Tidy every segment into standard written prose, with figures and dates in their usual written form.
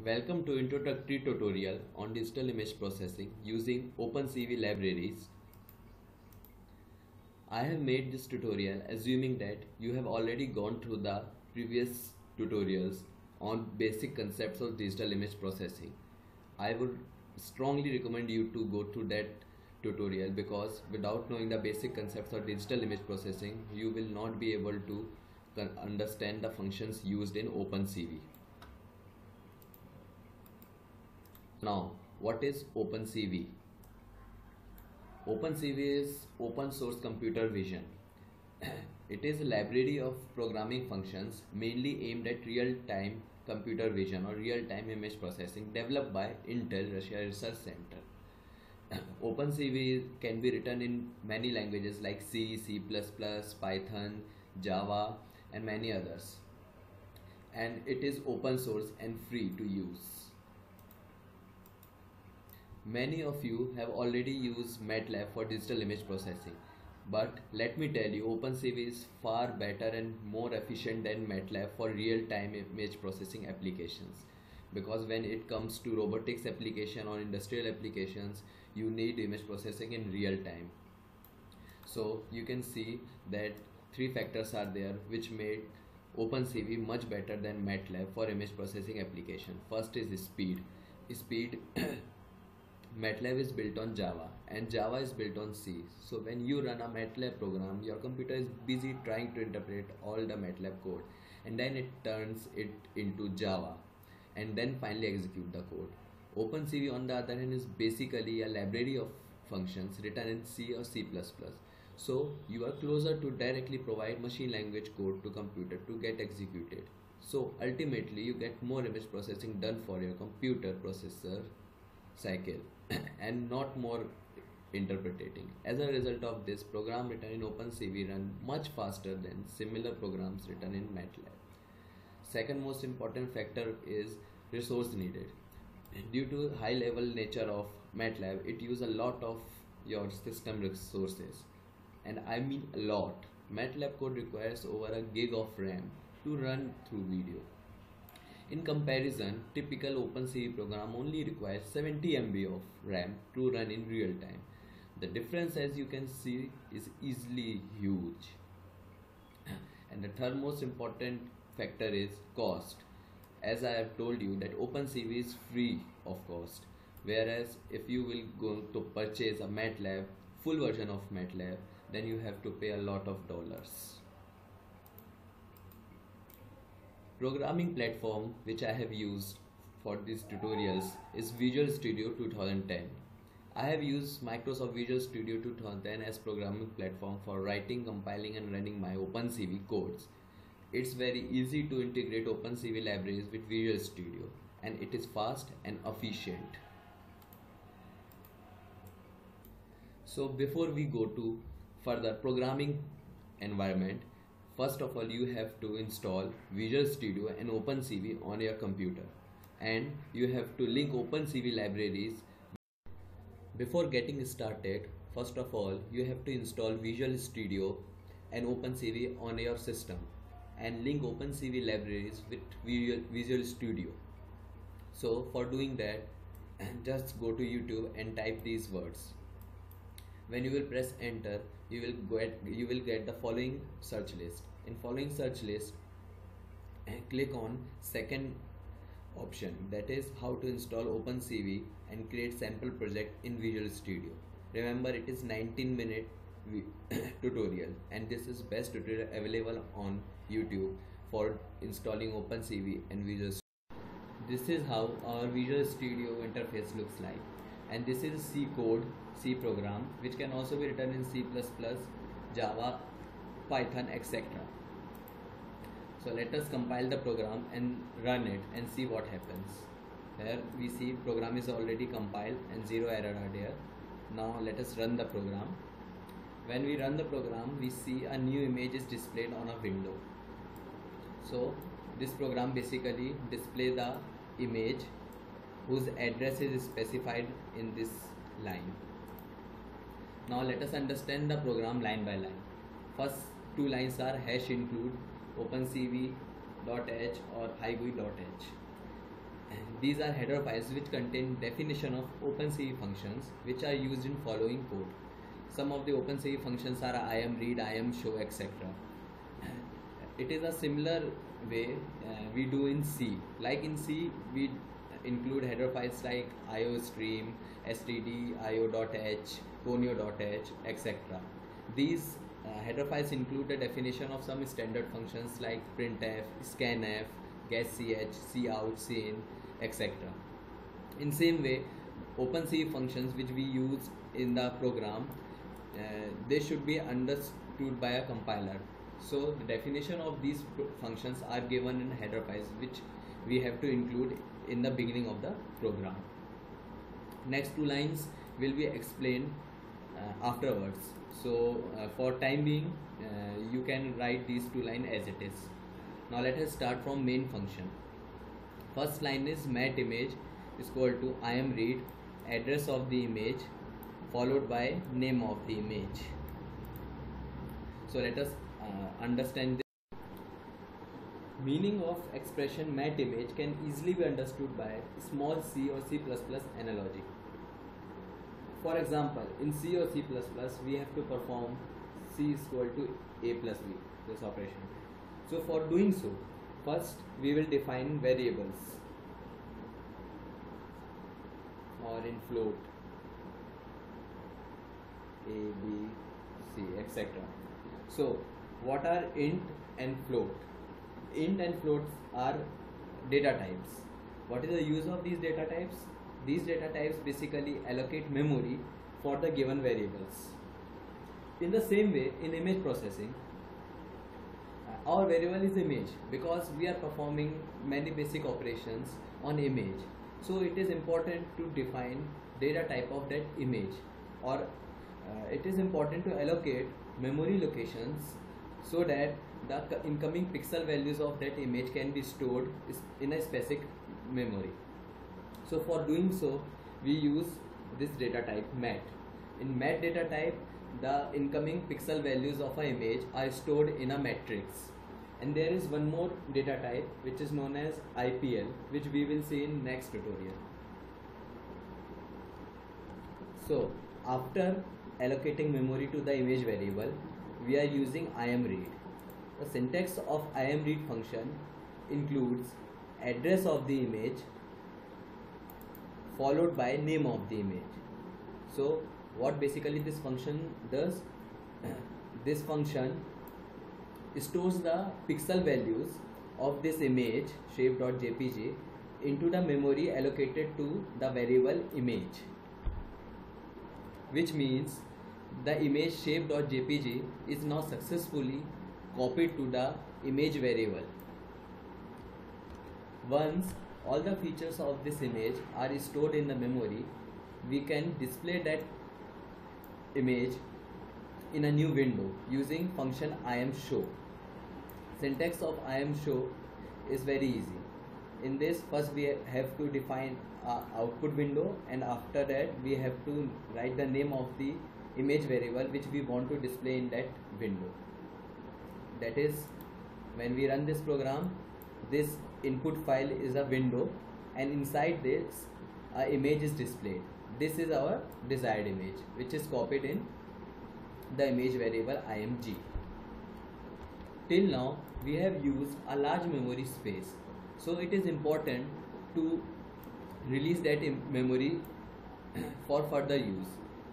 Welcome to introductory tutorial on digital image processing using Opencv libraries. I have made this tutorial assuming that you have already gone through the previous tutorials on basic concepts of digital image processing. I would strongly recommend you to go through that tutorial because without knowing the basic concepts of digital image processing, you will not be able to understand the functions used in Opencv. Now, what is Opencv? Opencv is open source computer vision. It is a library of programming functions mainly aimed at real-time computer vision or real-time image processing developed by Intel Russia Research Center. Opencv can be written in many languages like C, C++, Python, Java and many others. And it is open source and free to use. Many of you have already used MATLAB for digital image processing, but let me tell you, Opencv is far better and more efficient than MATLAB for real-time image processing applications. Because when it comes to robotics application or industrial applications, you need image processing in real time. So you can see that three factors are there which made Opencv much better than MATLAB for image processing application. First is speed. MATLAB is built on Java and Java is built on C. So when you run a MATLAB program, your computer is busy trying to interpret all the MATLAB code and then it turns it into Java and then finally execute the code. Opencv on the other hand is basically a library of functions written in C or C++. So you are closer to directly provide machine language code to computer to get executed. So ultimately you get more image processing done for your computer processor cycle and not more interpreting. As a result of this, program written in Opencv run much faster than similar programs written in MATLAB. Second most important factor is resource needed. Due to high level nature of MATLAB, it uses a lot of your system resources, and I mean a lot. MATLAB code requires over a gig of RAM to run through video. In comparison, typical Opencv program only requires 70 MB of RAM to run in real time. The difference, as you can see, is easily huge. And the third most important factor is cost. As I have told you that Opencv is free of cost, whereas if you will go to purchase a MATLAB, full version of MATLAB, then you have to pay a lot of dollars. Programming platform which I have used for these tutorials is Visual Studio 2010. I have used Microsoft Visual Studio 2010 as programming platform for writing, compiling and running my Opencv codes. It's very easy to integrate Opencv libraries with Visual Studio and it is fast and efficient. So before we go to further programming environment, first of all, you have to install Visual Studio and Opencv on your computer, and you have to link Opencv libraries. Before getting started, first of all, you have to install Visual Studio and Opencv on your system and link Opencv libraries with Visual Studio. So for doing that, just go to YouTube and type these words. When you will press enter, you will get the following search list. In following search list, click on second option, that is how to install Opencv and create sample project in Visual Studio. Remember, it is 19-minute tutorial and this is best tutorial available on YouTube for installing Opencv and Visual Studio. This is how our Visual Studio interface looks like, and this is C code, C program, which can also be written in C++, Java, Python, etc. So let us compile the program and run it and see what happens. Here we see program is already compiled and 0 error are there. Now let us run the program. When we run the program, we see a new image is displayed on a window. So this program basically displays the image whose address is specified in this line. Now let us understand the program line by line. First two lines are #include opencv.h or high-GUI.h. These are header files which contain definition of Opencv functions which are used in following code. Some of the Opencv functions are imread, imshow, etc. It is a similar way we do in C. Like in C, we include header files like iostream, std, io.h, conio.h, etc. These header files include the definition of some standard functions like printf, scanf, getch, cout, cin, etc. In same way, Opencv functions which we use in the program, they should be understood by a compiler. So the definition of these functions are given in header files which we have to include in the beginning of the program. Next two lines will be explained afterwards. So for time being, you can write these two lines as it is. Now let us start from main function. First line is mat image is equal to imread address of the image followed by name of the image. So let us understand this. Meaning of expression mat image can easily be understood by small c or C++ analogy. For example, in C or C++, we have to perform C is equal to A plus B, this operation. So for doing so, first we will define variables or in float A, B, C, etc. So what are int and float? Int and floats are data types. What is the use of these data types? These data types basically allocate memory for the given variables. In the same way, in image processing, our variable is image because we are performing many basic operations on image. So it is important to define data type of that image, or it is important to allocate memory locations so that the incoming pixel values of that image can be stored in a specific memory. So for doing so, we use this data type mat. In mat data type, the incoming pixel values of an image are stored in a matrix. And there is one more data type which is known as IPL, which we will see in next tutorial. So after allocating memory to the image variable, we are using imread. The syntax of imread function includes address of the image followed by name of the image. So what basically this function does, this function stores the pixel values of this image shape.jpg into the memory allocated to the variable image, which means the image shape.jpg is now successfully copied to the image variable. Once all the features of this image are stored in the memory, we can display that image in a new window using function imshow. Syntax of imshow is very easy. In this, first we have to define output window, and after that we have to write the name of the image variable which we want to display in that window. That is, when we run this program, this input file is a window, and inside this image is displayed. This is our desired image which is copied in the image variable img. Till now we have used a large memory space, so it is important to release that memory for further use.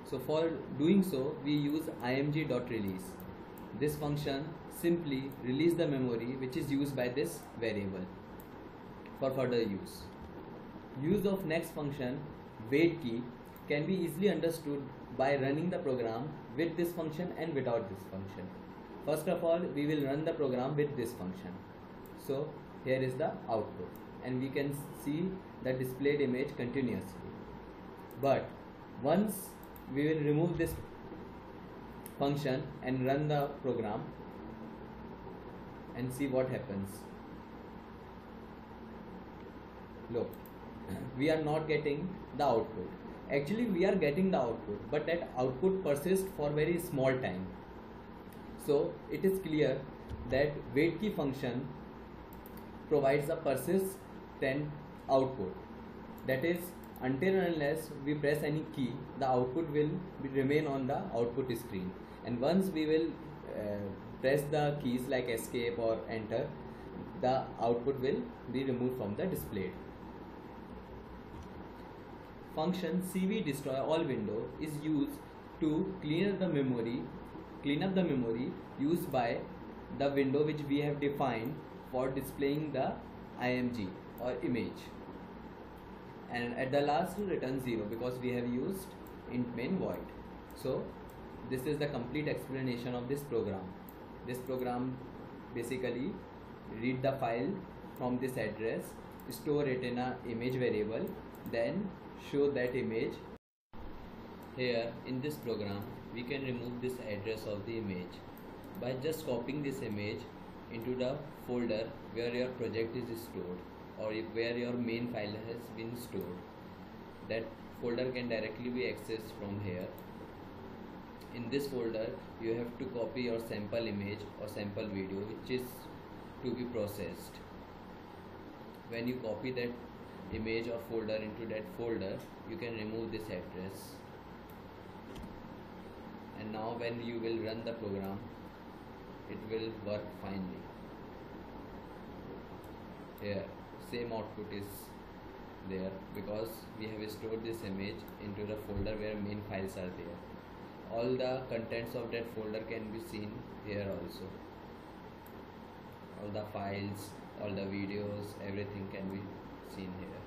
So for doing so, we use img.release. This function simply release the memory which is used by this variable for further use. Use of next function wait key can be easily understood by running the program with this function and without this function. First of all, we will run the program with this function. So here is the output, and we can see the displayed image continuously. But once we will remove this function and run the program and see what happens. Look, we are not getting the output. Actually we are getting the output, but that output persists for very small time. So it is clear that wait key function provides a persistent output. That is, until and unless we press any key, the output will remain on the output screen. And once we will press the keys like escape or enter, the output will be removed from the display. Function cv destroy all window is used to clean up the memory used by the window which we have defined for displaying the img or image. And at the last return 0 because we have used int main void. So this is the complete explanation of this program. This program basically read the file from this address, store it in a image variable, then show that image. Here in this program we can remove this address of the image by just copying this image into the folder where your project is stored or where your main file has been stored. That folder can directly be accessed from here. In this folder you have to copy your sample image or sample video which is to be processed. When you copy that image or folder into that folder, you can remove this address. And now when you will run the program, it will work finely. Here same output is there because we have stored this image into the folder where main files are there. All the contents of that folder can be seen here also. All the files, all the videos, everything can be seen here.